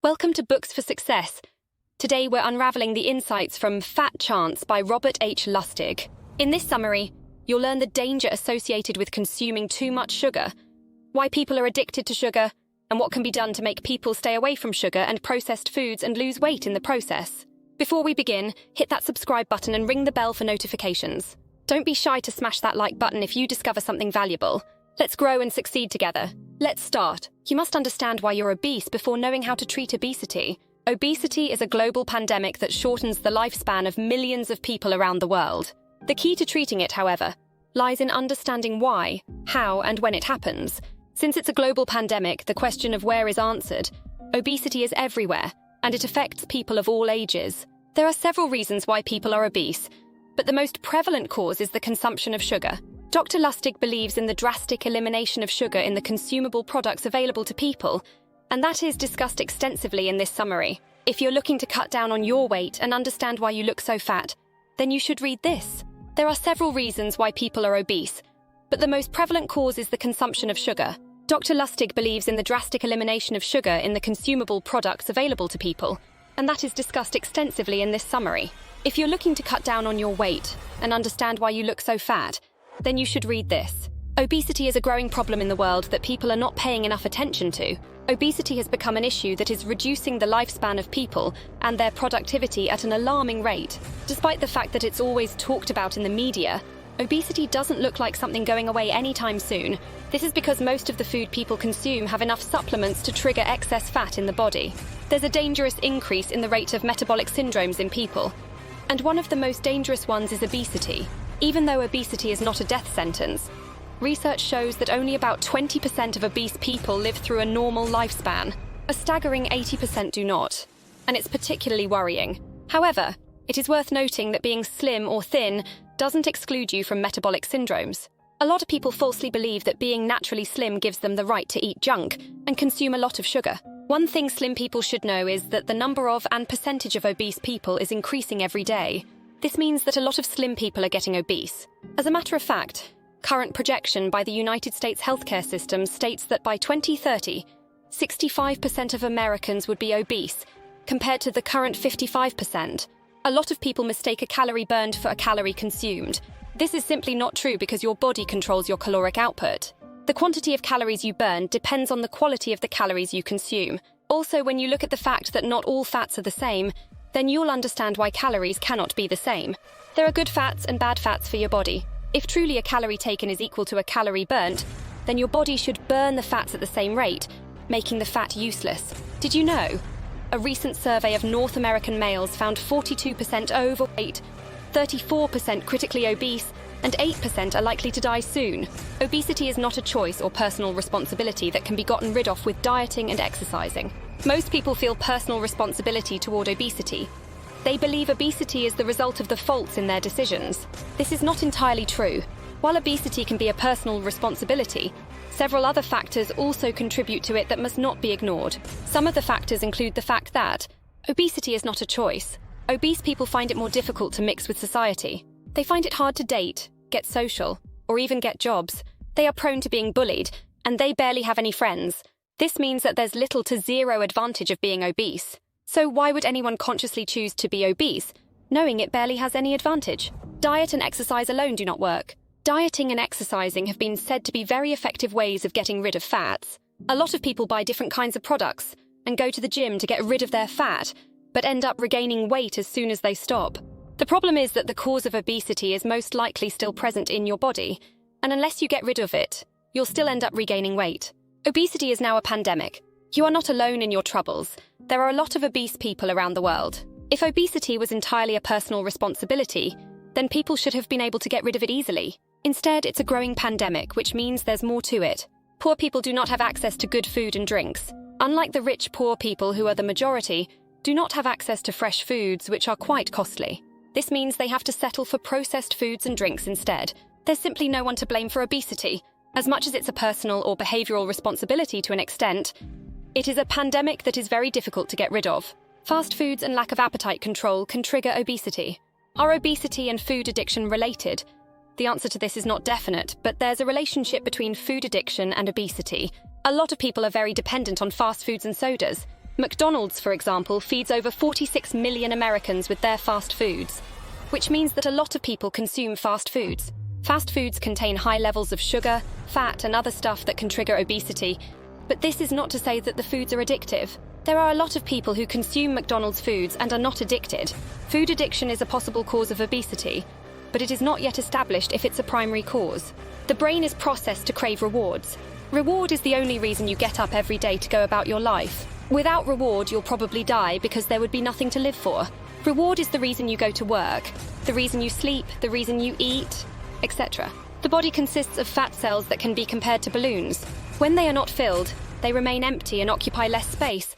Welcome to Books for Success. Today we're unraveling the insights from Fat Chance by Robert H. Lustig. In this summary, you'll learn the danger associated with consuming too much sugar, why people are addicted to sugar, and what can be done to make people stay away from sugar and processed foods and lose weight in the process. Before we begin, hit that subscribe button and ring the bell for notifications. Don't be shy to smash that like button if you discover something valuable. Let's grow and succeed together. Let's start. You must understand why you're obese before knowing how to treat obesity. Obesity is a global pandemic that shortens the lifespan of millions of people around the world. The key to treating it, however, lies in understanding why, how, and when it happens. Since it's a global pandemic, the question of where is answered. Obesity is everywhere, and it affects people of all ages. There are several reasons why people are obese, but the most prevalent cause is the consumption of sugar. Dr. Lustig believes in the drastic elimination of sugar in the consumable products available to people, and that is discussed extensively in this summary. If you're looking to cut down on your weight and understand why you look so fat, then you should read this. There are several reasons why people are obese, but the most prevalent cause is the consumption of sugar. Dr. Lustig believes in the drastic elimination of sugar in the consumable products available to people, and that is discussed extensively in this summary. If you're looking to cut down on your weight and understand why you look so fat, then you should read this. Obesity is a growing problem in the world that people are not paying enough attention to. Obesity has become an issue that is reducing the lifespan of people and their productivity at an alarming rate. Despite the fact that it's always talked about in the media, obesity doesn't look like something going away anytime soon. This is because most of the food people consume have enough supplements to trigger excess fat in the body. There's a dangerous increase in the rate of metabolic syndromes in people, and one of the most dangerous ones is obesity. Even though obesity is not a death sentence, research shows that only about 20% of obese people live through a normal lifespan. A staggering 80% do not, and it's particularly worrying. However, it is worth noting that being slim or thin doesn't exclude you from metabolic syndromes. A lot of people falsely believe that being naturally slim gives them the right to eat junk and consume a lot of sugar. One thing slim people should know is that the number of and percentage of obese people is increasing every day. This means that a lot of slim people are getting obese. As a matter of fact, current projection by the United States healthcare system states that by 2030, 65% of Americans would be obese, compared to the current 55%. A lot of people mistake a calorie burned for a calorie consumed. This is simply not true because your body controls your caloric output. The quantity of calories you burn depends on the quality of the calories you consume. Also, when you look at the fact that not all fats are the same, then you'll understand why calories cannot be the same. There are good fats and bad fats for your body. If truly a calorie taken is equal to a calorie burnt, then your body should burn the fats at the same rate, making the fat useless. Did you know? A recent survey of North American males found 42% overweight, 34% critically obese, and 8% are likely to die soon. Obesity is not a choice or personal responsibility that can be gotten rid of with dieting and exercising. Most people feel personal responsibility toward obesity. They believe obesity is the result of the faults in their decisions. This is not entirely true. While obesity can be a personal responsibility, several other factors also contribute to it that must not be ignored. Some of the factors include the fact that obesity is not a choice. Obese people find it more difficult to mix with society. They find it hard to date, get social, or even get jobs. They are prone to being bullied, and they barely have any friends. This means that there's little to zero advantage of being obese. So why would anyone consciously choose to be obese, knowing it barely has any advantage? Diet and exercise alone do not work. Dieting and exercising have been said to be very effective ways of getting rid of fats. A lot of people buy different kinds of products and go to the gym to get rid of their fat, but end up regaining weight as soon as they stop. The problem is that the cause of obesity is most likely still present in your body, and unless you get rid of it, you'll still end up regaining weight. Obesity is now a pandemic. You are not alone in your troubles. There are a lot of obese people around the world. If obesity was entirely a personal responsibility, then people should have been able to get rid of it easily. Instead, it's a growing pandemic, which means there's more to it. Poor people do not have access to good food and drinks. Unlike the rich, poor people who are the majority, do not have access to fresh foods, which are quite costly. This means they have to settle for processed foods and drinks instead. There's simply no one to blame for obesity. As much as it's a personal or behavioral responsibility to an extent, it is a pandemic that is very difficult to get rid of. Fast foods and lack of appetite control can trigger obesity. Are obesity and food addiction related? The answer to this is not definite, but there's a relationship between food addiction and obesity. A lot of people are very dependent on fast foods and sodas. McDonald's, for example, feeds over 46 million Americans with their fast foods, which means that a lot of people consume fast foods. Fast foods contain high levels of sugar, fat, and other stuff that can trigger obesity, but this is not to say that the foods are addictive. There are a lot of people who consume McDonald's foods and are not addicted. Food addiction is a possible cause of obesity, but it is not yet established if it's a primary cause. The brain is processed to crave rewards. Reward is the only reason you get up every day to go about your life. Without reward, you'll probably die because there would be nothing to live for. Reward is the reason you go to work, the reason you sleep, the reason you eat, etc. The body consists of fat cells that can be compared to balloons. When they are not filled, they remain empty and occupy less space,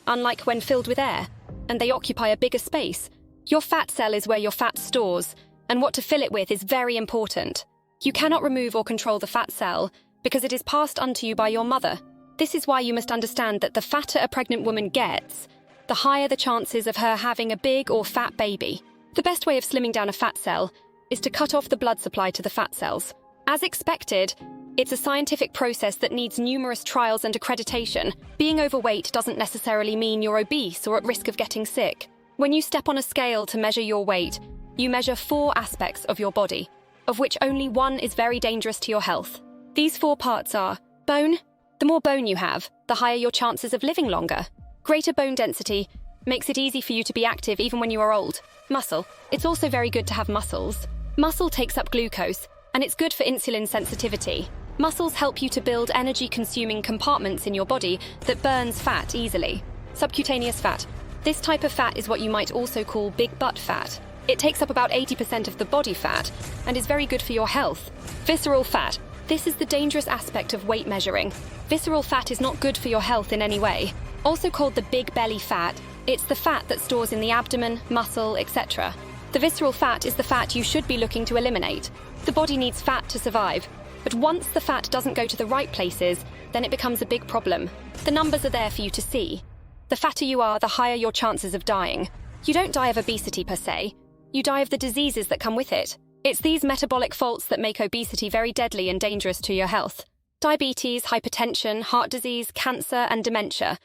unlike when filled with air, and they occupy a bigger space. Your fat cell is where your fat stores, and what to fill it with is very important. You cannot remove or control the fat cell because it is passed unto you by your mother. This is why you must understand that the fatter a pregnant woman gets, the higher the chances of her having a big or fat baby. The best way of slimming down a fat cell is to cut off the blood supply to the fat cells. As expected, it's a scientific process that needs numerous trials and accreditation. Being overweight doesn't necessarily mean you're obese or at risk of getting sick. When you step on a scale to measure your weight, you measure 4 aspects of your body, of which only one is very dangerous to your health. These 4 parts are bone. The more bone you have, the higher your chances of living longer. Greater bone density makes it easy for you to be active even when you are old. Muscle. It's also very good to have muscles. Muscle takes up glucose, and it's good for insulin sensitivity. Muscles help you to build energy-consuming compartments in your body that burns fat easily. Subcutaneous fat. This type of fat is what you might also call big butt fat. It takes up about 80% of the body fat and is very good for your health. Visceral fat. This is the dangerous aspect of weight measuring. Visceral fat is not good for your health in any way. Also called the big belly fat, it's the fat that stores in the abdomen, muscle, etc. The visceral fat is the fat you should be looking to eliminate. The body needs fat to survive, but once the fat doesn't go to the right places, then it becomes a big problem. The numbers are there for you to see. The fatter you are, the higher your chances of dying. You don't die of obesity per se. You die of the diseases that come with it. It's these metabolic faults that make obesity very deadly and dangerous to your health. Diabetes, hypertension, heart disease, cancer, and dementia.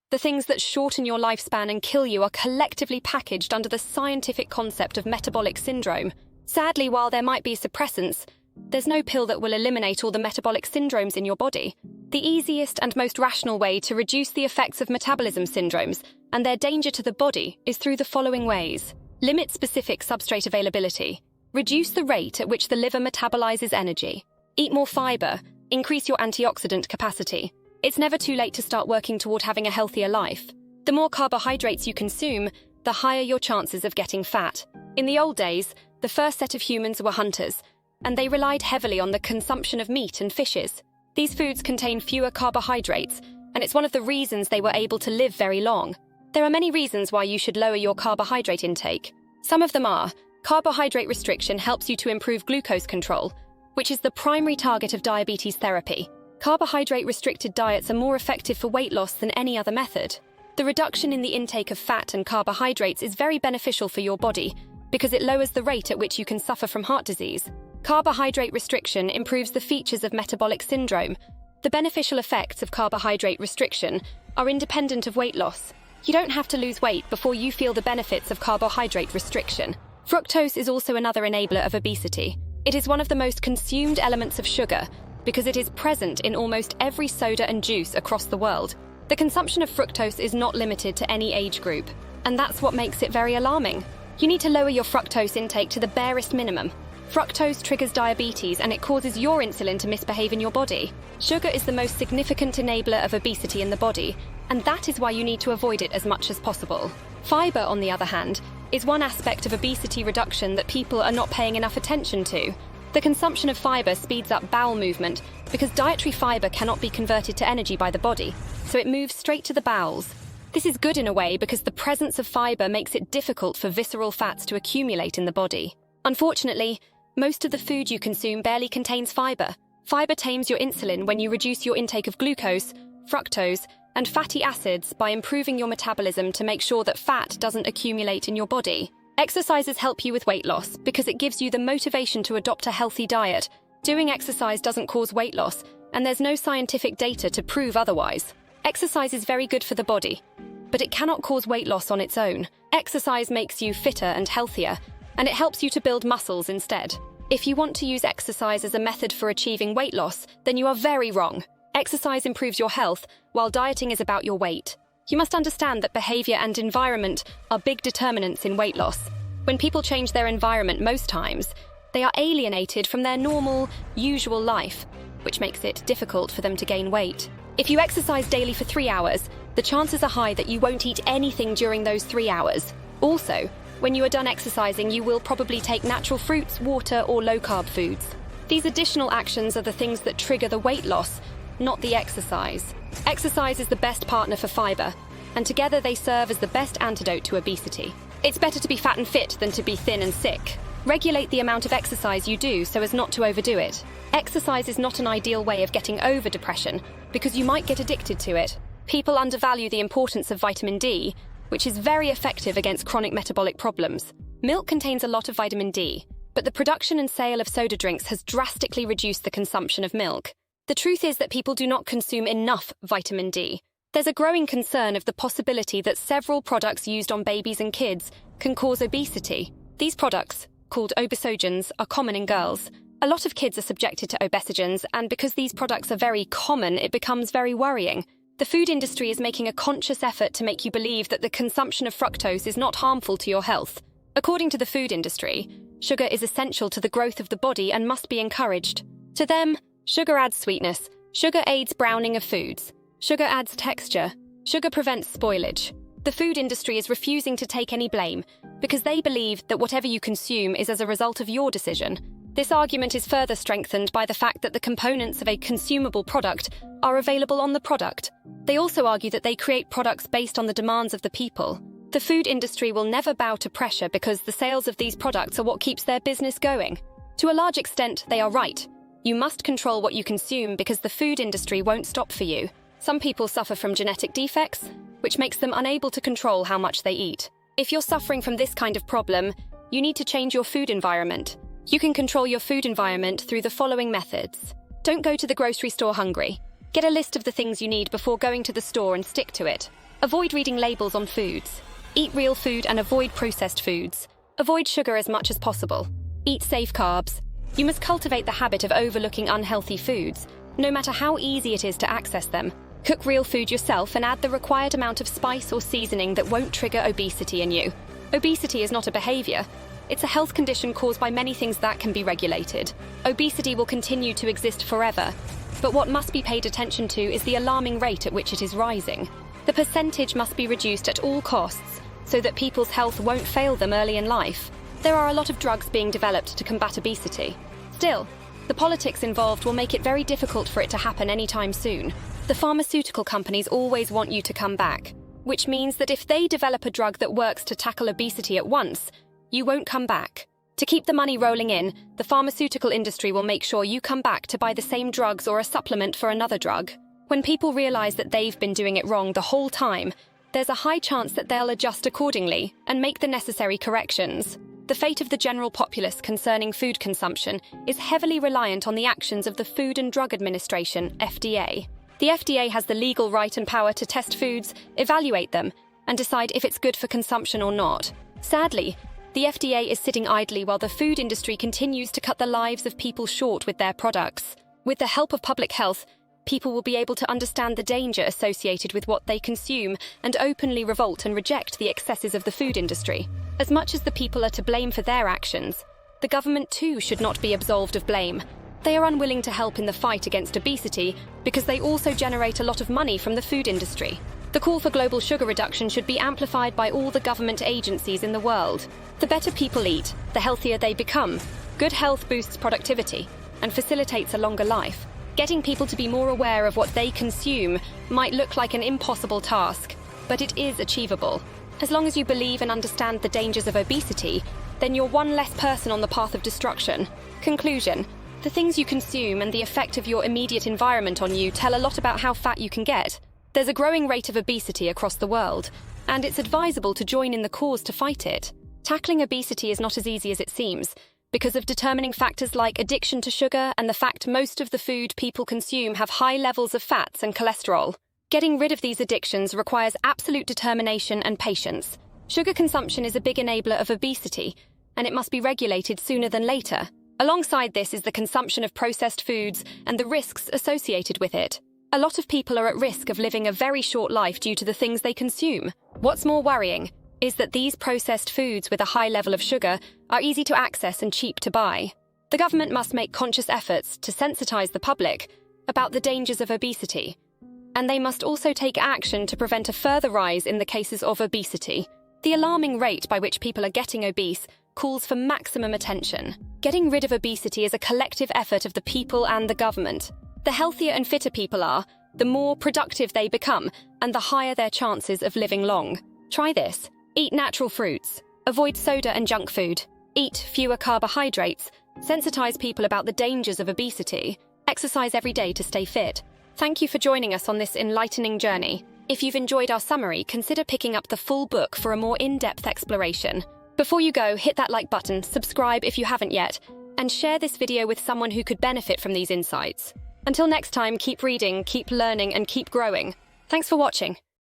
The things that shorten your lifespan and kill you are collectively packaged under the scientific concept of metabolic syndrome. Sadly, while there might be suppressants, there's no pill that will eliminate all the metabolic syndromes in your body. The easiest and most rational way to reduce the effects of metabolism syndromes and their danger to the body is through the following ways. Limit specific substrate availability. Reduce the rate at which the liver metabolizes energy. Eat more fiber. Increase your antioxidant capacity. It's never too late to start working toward having a healthier life. The more carbohydrates you consume, the higher your chances of getting fat. In the old days, the first set of humans were hunters, and they relied heavily on the consumption of meat and fishes. These foods contain fewer carbohydrates, and it's one of the reasons they were able to live very long. There are many reasons why you should lower your carbohydrate intake. Some of them are: carbohydrate restriction helps you to improve glucose control, which is the primary target of diabetes therapy. Carbohydrate-restricted diets are more effective for weight loss than any other method. The reduction in the intake of fat and carbohydrates is very beneficial for your body because it lowers the rate at which you can suffer from heart disease. Carbohydrate restriction improves the features of metabolic syndrome. The beneficial effects of carbohydrate restriction are independent of weight loss. You don't have to lose weight before you feel the benefits of carbohydrate restriction. Fructose is also another enabler of obesity. It is one of the most consumed elements of sugar because it is present in almost every soda and juice across the world. The consumption of fructose is not limited to any age group, and that's what makes it very alarming. You need to lower your fructose intake to the barest minimum. Fructose triggers diabetes and it causes your insulin to misbehave in your body. Sugar is the most significant enabler of obesity in the body, and that is why you need to avoid it as much as possible. Fiber, on the other hand, is one aspect of obesity reduction that people are not paying enough attention to. The consumption of fiber speeds up bowel movement because dietary fiber cannot be converted to energy by the body, so it moves straight to the bowels. This is good in a way because the presence of fiber makes it difficult for visceral fats to accumulate in the body. Unfortunately, most of the food you consume barely contains fiber. Fiber tames your insulin when you reduce your intake of glucose, fructose, and fatty acids by improving your metabolism to make sure that fat doesn't accumulate in your body. Exercises help you with weight loss because it gives you the motivation to adopt a healthy diet. Doing exercise doesn't cause weight loss, and there's no scientific data to prove otherwise. Exercise is very good for the body. but it cannot cause weight loss on its own. Exercise makes you fitter and healthier, and it helps you to build muscles instead. If you want to use exercise as a method for achieving weight loss, then you are very wrong. Exercise improves your health, while dieting is about your weight. You must understand that behavior and environment are big determinants in weight loss. When people change their environment most times, they are alienated from their normal, usual life, which makes it difficult for them to gain weight. If you exercise daily for 3 hours, the chances are high that you won't eat anything during those 3 hours. Also, when you are done exercising, you will probably take natural fruits, water, or low-carb foods. These additional actions are the things that trigger the weight loss, not the exercise. Exercise is the best partner for fiber, and together they serve as the best antidote to obesity. It's better to be fat and fit than to be thin and sick. Regulate the amount of exercise you do so as not to overdo it. Exercise is not an ideal way of getting over depression because you might get addicted to it. People undervalue the importance of vitamin D, which is very effective against chronic metabolic problems. Milk contains a lot of vitamin D, but the production and sale of soda drinks has drastically reduced the consumption of milk. The truth is that people do not consume enough vitamin D. There's a growing concern of the possibility that several products used on babies and kids can cause obesity. These products, called Obesogens, are common in girls. A lot of kids are subjected to Obesogens, and because these products are very common, it becomes very worrying. The food industry is making a conscious effort to make you believe that the consumption of fructose is not harmful to your health. According to the food industry, sugar is essential to the growth of the body and must be encouraged. To them, sugar adds sweetness. Sugar aids browning of foods. Sugar adds texture. Sugar prevents spoilage. The food industry is refusing to take any blame because they believe that whatever you consume is as a result of your decision. This argument is further strengthened by the fact that the components of a consumable product are available on the product. They also argue that they create products based on the demands of the people. The food industry will never bow to pressure because the sales of these products are what keeps their business going. To a large extent, they are right. You must control what you consume because the food industry won't stop for you. Some people suffer from genetic defects, which makes them unable to control how much they eat. If you're suffering from this kind of problem, you need to change your food environment. You can control your food environment through the following methods. Don't go to the grocery store hungry. Get a list of the things you need before going to the store and stick to it. Avoid reading labels on foods. Eat real food and avoid processed foods. Avoid sugar as much as possible. Eat safe carbs. You must cultivate the habit of overlooking unhealthy foods, no matter how easy it is to access them. Cook real food yourself and add the required amount of spice or seasoning that won't trigger obesity in you. Obesity is not a behavior. It's a health condition caused by many things that can be regulated. Obesity will continue to exist forever, but what must be paid attention to is the alarming rate at which it is rising. The percentage must be reduced at all costs so that people's health won't fail them early in life. There are a lot of drugs being developed to combat obesity. Still, the politics involved will make it very difficult for it to happen anytime soon. The pharmaceutical companies always want you to come back, which means that if they develop a drug that works to tackle obesity at once, you won't come back. To keep the money rolling in, the pharmaceutical industry will make sure you come back to buy the same drugs or a supplement for another drug. When people realize that they've been doing it wrong the whole time, there's a high chance that they'll adjust accordingly and make the necessary corrections. The fate of the general populace concerning food consumption is heavily reliant on the actions of the Food and Drug Administration, FDA. The FDA has the legal right and power to test foods, evaluate them, and decide if it's good for consumption or not. Sadly, the FDA is sitting idly while the food industry continues to cut the lives of people short with their products. With the help of public health, people will be able to understand the danger associated with what they consume and openly revolt and reject the excesses of the food industry. As much as the people are to blame for their actions, the government too should not be absolved of blame. They are unwilling to help in the fight against obesity because they also generate a lot of money from the food industry. The call for global sugar reduction should be amplified by all the government agencies in the world. The better people eat, the healthier they become. Good health boosts productivity and facilitates a longer life. Getting people to be more aware of what they consume might look like an impossible task, but it is achievable. As long as you believe and understand the dangers of obesity, then you're one less person on the path of destruction. Conclusion: the things you consume and the effect of your immediate environment on you tell a lot about how fat you can get. There's a growing rate of obesity across the world, and it's advisable to join in the cause to fight it. Tackling obesity is not as easy as it seems, because of determining factors like addiction to sugar and the fact most of the food people consume have high levels of fats and cholesterol. Getting rid of these addictions requires absolute determination and patience. Sugar consumption is a big enabler of obesity, and it must be regulated sooner than later. Alongside this is the consumption of processed foods and the risks associated with it. A lot of people are at risk of living a very short life due to the things they consume. What's more worrying is that these processed foods with a high level of sugar are easy to access and cheap to buy. The government must make conscious efforts to sensitize the public about the dangers of obesity, and they must also take action to prevent a further rise in the cases of obesity. The alarming rate by which people are getting obese calls for maximum attention. Getting rid of obesity is a collective effort of the people and the government. The healthier and fitter people are, the more productive they become, and the higher their chances of living long. Try this. Eat natural fruits. Avoid soda and junk food. Eat fewer carbohydrates. Sensitize people about the dangers of obesity. Exercise every day to stay fit. Thank you for joining us on this enlightening journey. If you've enjoyed our summary, consider picking up the full book for a more in-depth exploration. Before you go, hit that like button, subscribe if you haven't yet, and share this video with someone who could benefit from these insights. Until next time, keep reading, keep learning, and keep growing. Thanks for watching.